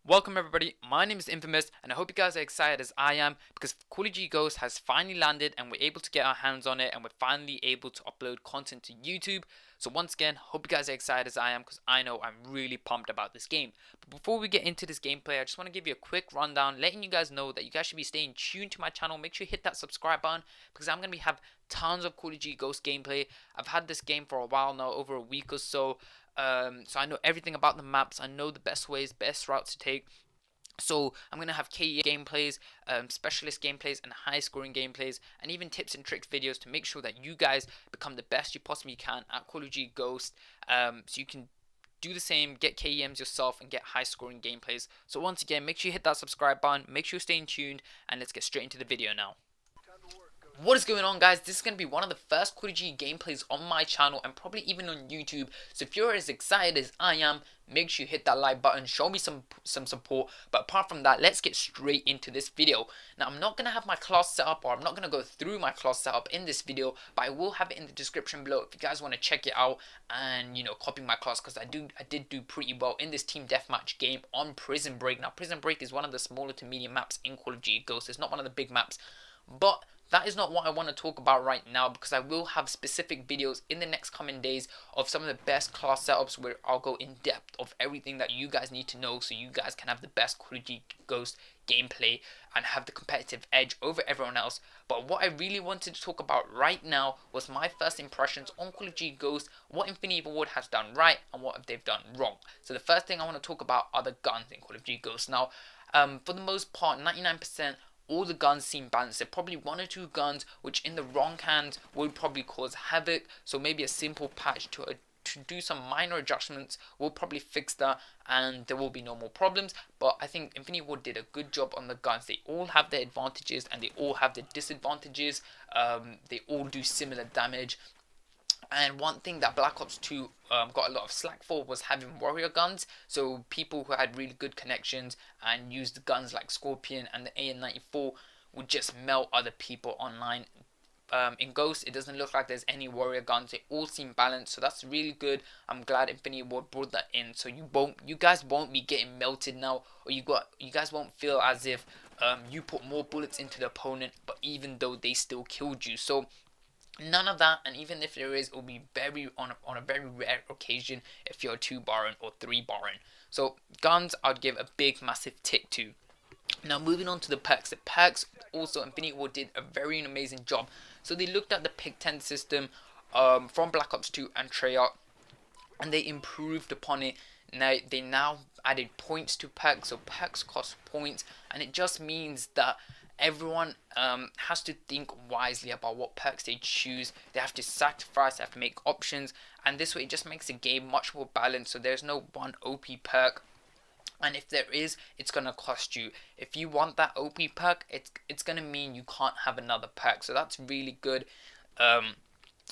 Welcome everybody, my name is Infamous and I hope you guys are excited as I am because CoD Ghosts has finally landed and we're able to get our hands on it and we're finally able to upload content to YouTube. So once again, hope you guys are excited as I am because I know I'm really pumped about this game. But before we get into this gameplay, I just want to give you a quick rundown letting you guys know that you guys should be staying tuned to my channel. Make sure you hit that subscribe button because I'm going to have tons of CoD Ghosts gameplay. I've had this game for a while now, over a week or so. So I know everything about the maps. I know the best ways, best routes to take. So I'm going to have KE gameplays, specialist gameplays, and high scoring gameplays, and even tips and tricks videos to make sure that you guys become the best you possibly can at CoD Ghosts. So you can do the same, get KEMs yourself, and get high scoring gameplays. So once again, make sure you hit that subscribe button, make sure you're staying tuned, and let's get straight into the video now. What is going on, guys? This is going to be one of the first CoD gameplays on my channel and probably even on YouTube. So if you're as excited as I am, make sure you hit that like button, show me some support. But apart from that, let's get straight into this video. Now, I'm not going to have my class set up, or I'm not going to go through my class setup in this video, but I will have it in the description below if you guys want to check it out and, you know, copy my class, because I did do pretty well in this team deathmatch game on Prison Break. Now, Prison Break is one of the smaller to medium maps in CoD Ghosts. It's not one of the big maps, but that is not what I want to talk about right now, because I will have specific videos in the next coming days of some of the best class setups where I'll go in depth of everything that you guys need to know so you guys can have the best CoD Ghost gameplay and have the competitive edge over everyone else. But what I really wanted to talk about right now was my first impressions on CoD Ghost, what Infinity Ward has done right and what they've done wrong. So the first thing I want to talk about are the guns in CoD Ghost. Now, for the most part, 99%, all the guns seem balanced. There are probably one or two guns which in the wrong hands would probably cause havoc, so maybe a simple patch to do some minor adjustments will probably fix that and there will be no more problems. But I think Infinity Ward did a good job on the guns. They all have their advantages and they all have their disadvantages. They all do similar damage. And one thing that Black Ops 2 got a lot of slack for was having warrior guns. So people who had really good connections and used guns like Scorpion and the AN-94 would just melt other people online. In Ghost, it doesn't look like there's any warrior guns. They all seem balanced, so that's really good. I'm glad Infinity Ward brought that in, so you guys won't be getting melted now, or you guys won't feel as if you put more bullets into the opponent, but even though they still killed you. So none of that, and even if there is, it will be on a very rare occasion if you're 2 barring or 3 barring. So guns, I'd give a big massive tick to. Now moving on to the perks. The perks also, Infinity Ward did a very amazing job. So they looked at the pick 10 system from Black Ops 2 and Treyarch, and they improved upon it. Now they added points to perks, so perks cost points, and it just means that everyone has to think wisely about what perks they choose. They have to sacrifice, they have to make options, and this way it just makes the game much more balanced. So there's no one OP perk, and if there is, it's gonna cost you. If you want that OP perk, it's gonna mean you can't have another perk. So that's really good.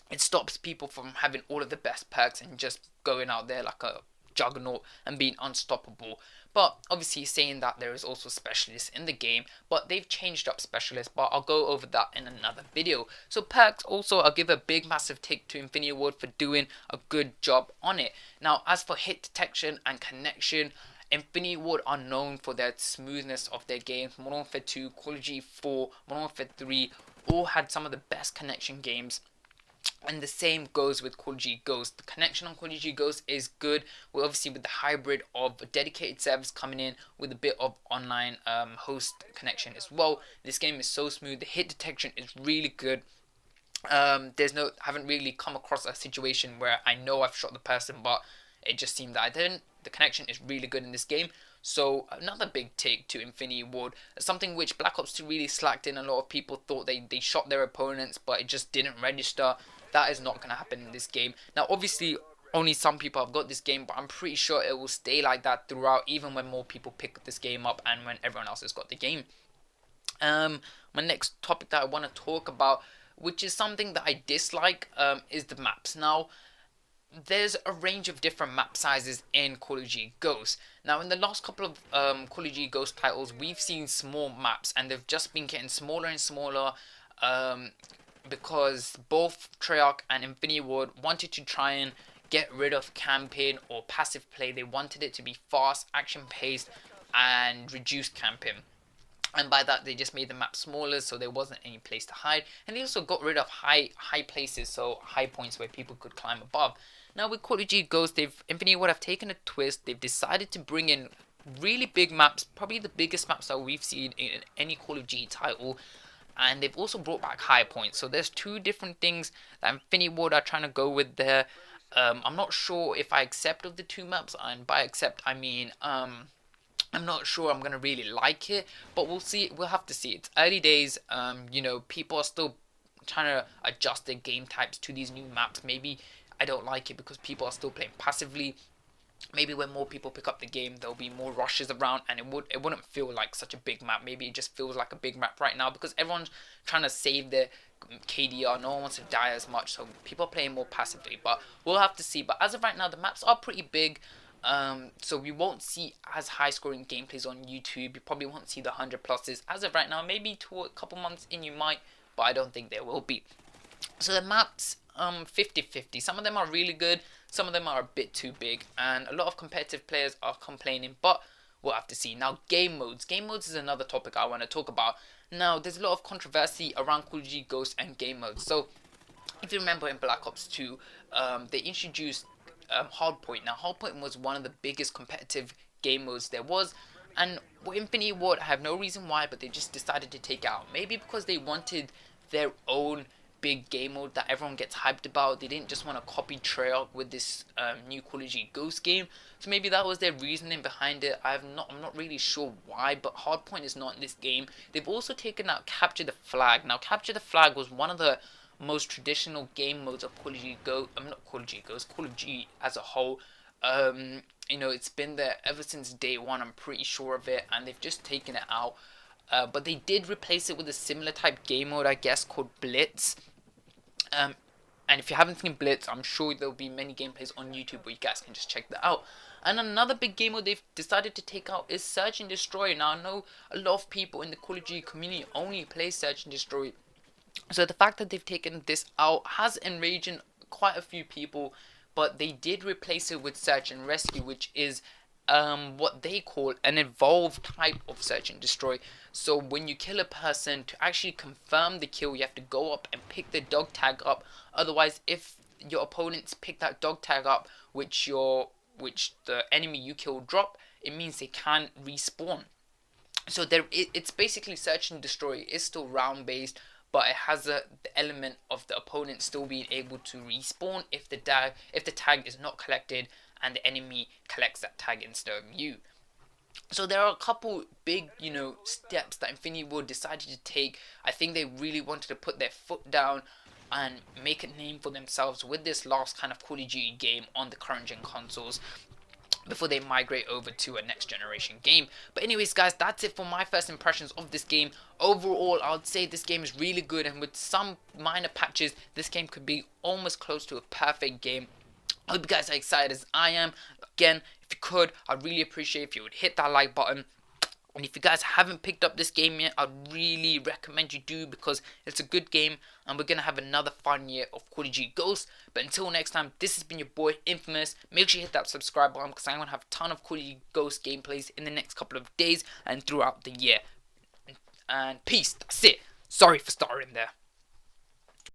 It stops people from having all of the best perks and just going out there like a juggernaut and being unstoppable. But obviously saying that, there is also specialists in the game, but they've changed up specialists, but I'll go over that in another video. So perks also, I'll give a big massive tick to Infinity Ward for doing a good job on it. Now as for hit detection and connection, Infinity Ward are known for their smoothness of their games. Modern Warfare 2, CoD 4, Modern Warfare 3 all had some of the best connection games. And the same goes with CoD Ghosts. The connection on CoD Ghosts is good. Well, obviously with the hybrid of a dedicated service coming in with a bit of online host connection as well. This game is so smooth. The hit detection is really good. I haven't really come across a situation where I know I've shot the person, but it just seemed that I didn't. The connection is really good in this game. So another big take to Infinity Ward, something which Black Ops 2 really slacked in. A lot of people thought they shot their opponents, but it just didn't register. That is not going to happen in this game. Now obviously only some people have got this game, but I'm pretty sure it will stay like that throughout, even when more people pick this game up and when everyone else has got the game. My next topic that I want to talk about, which is something that I dislike, is the maps. Now there's a range of different map sizes in CoD Ghosts. Now in the last couple of CoD Ghosts titles, we've seen small maps, and they've just been getting smaller and smaller, because both Treyarch and Infinity Ward wanted to try and get rid of campaign or passive play. They wanted it to be fast, action paced, and reduced camping. And by that, they just made the map smaller, so there wasn't any place to hide. And they also got rid of high places, so high points where people could climb above. Now with CoD Ghosts, Infinity Ward have taken a twist. They've decided to bring in really big maps, probably the biggest maps that we've seen in any Call of Duty title. And they've also brought back high points. So there's two different things that Infinity Ward are trying to go with there. I'm not sure if I accept of the two maps, and by accept I mean I'm not sure I'm gonna really like it, but we'll see. We'll have to see. It's early days. You know, people are still trying to adjust their game types to these new maps. Maybe I don't like it because people are still playing passively. Maybe when more people pick up the game, there'll be more rushes around, and it wouldn't feel like such a big map. Maybe it just feels like a big map right now because everyone's trying to save their KDR. No one wants to die as much, so people are playing more passively. But we'll have to see. But as of right now, the maps are pretty big. So we won't see as high scoring gameplays on YouTube. You probably won't see the 100 pluses as of right now. Maybe to a couple months in you might, but I don't think there will be. So the maps 50-50. Some of them are really good, some of them are a bit too big, and a lot of competitive players are complaining, but we'll have to see. Now game modes is another topic I want to talk about. Now there's a lot of controversy around Call of Duty Ghosts and game modes. So if you remember in Black Ops 2, they introduced Hardpoint. Now Hardpoint was one of the biggest competitive game modes there was, and with Infinity Ward I have no reason why, but they just decided to take it out. Maybe because they wanted their own big game mode that everyone gets hyped about. They didn't just want to copy Treyarch with this new Call of Duty Ghost game. So maybe that was their reasoning behind it. I'm not really sure why, but Hardpoint is not in this game. They've also taken out Capture the Flag. Now Capture the Flag was one of the most traditional game modes of Call of Duty Ghosts. Not Call of Duty Ghosts, Call of Duty as a whole. You know, it's been there ever since day one, I'm pretty sure of it, and they've just taken it out. But they did replace it with a similar type game mode, I guess, called Blitz. And if you haven't seen Blitz, I'm sure there'll be many gameplays on YouTube where you guys can just check that out. And another big game mode they've decided to take out is Search and Destroy. Now I know a lot of people in the Call of Duty community only play Search and Destroy, so the fact that they've taken this out has enraged quite a few people. But they did replace it with Search and Rescue, which is what they call an evolved type of Search and Destroy. So when you kill a person, to actually confirm the kill, you have to go up and pick the dog tag up. Otherwise, if your opponents pick that dog tag up, which the enemy you kill drop, it means they can't respawn. So it's basically Search and Destroy. It's still round based, but it has the element of the opponent still being able to respawn if the tag is not collected and the enemy collects that tag instead of you. So there are a couple big, steps that Infinity Ward decided to take. I think they really wanted to put their foot down and make a name for themselves with this last kind of Call of Duty game on the current gen consoles before they migrate over to a next generation game. But anyways guys, that's it for my first impressions of this game. Overall, I would say this game is really good, and with some minor patches, this game could be almost close to a perfect game. I hope you guys are excited as I am. Again, if you could, I'd really appreciate if you would hit that like button. And if you guys haven't picked up this game yet, I'd really recommend you do, because it's a good game and we're going to have another fun year of Call of Duty Ghosts. But until next time, this has been your boy Infamous. Make sure you hit that subscribe button, because I'm going to have a ton of Call of Duty Ghosts gameplays in the next couple of days and throughout the year. And peace, that's it. Sorry for starting there.